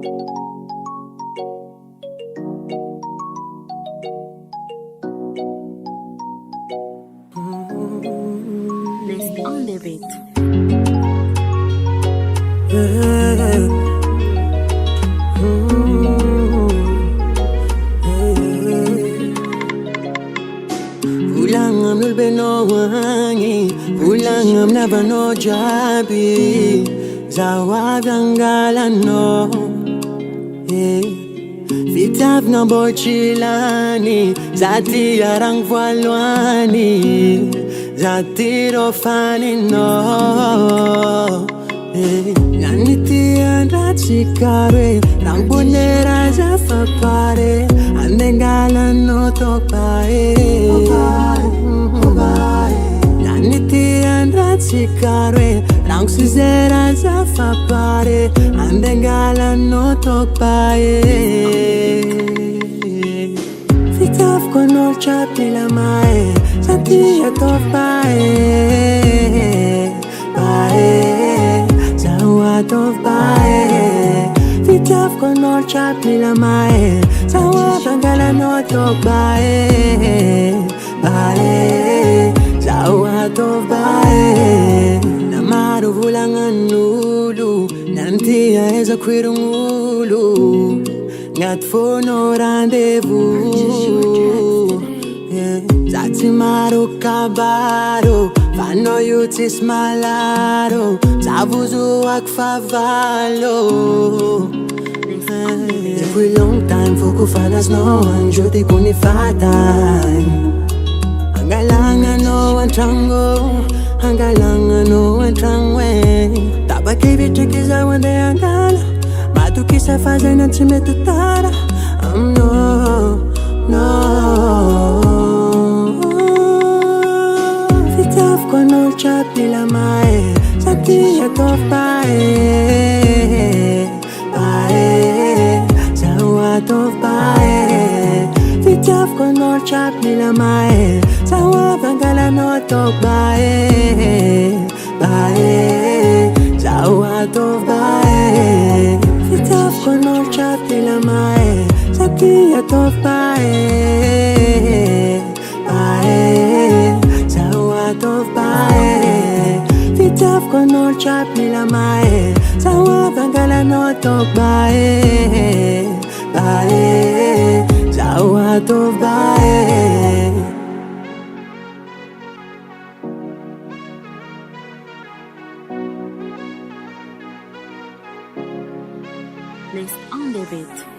Let's on the beat. Ulangam nulbeno wangi, ulangam nabano jabi, zawagangalano. Fitav na bochilani, zati arang valwani, zati rofani no. Ganiti andrat sikare, rang bonera zafapare, andengalano tokpae. Ganiti andrat sikare, rang suzera zafapare, andengalano tokpae. Fitav konol chapila mae, zati atokpae. Of bae, fitav konol chapila mae, sawa bangala no tok bae, sawa of bae. Namaro vulangan nulu, nanti eza kwirungulu, ngat for no rendezvous. Zati maro kabaro, vano yutis malaro, zabuzu ak favalo. Every long time fuku fanas no anjoti kuni fatay. Angalanga no antrango, angalanga no antrangwe. Tabaki vichikiza wande angala, matukisa faze na chimetutara. No. Fitav konol chapila mae, zati atof bae, sawa atof bae. Fitav konol chapila mae, sawa bangala no tok bae, sawa atof bae. Fitav konol chapila mae, zati atof bae, sawa atof bae. Fitav konol chapila mae, sawa bangala no tok bae, sawa atof bae. Let's on the beat.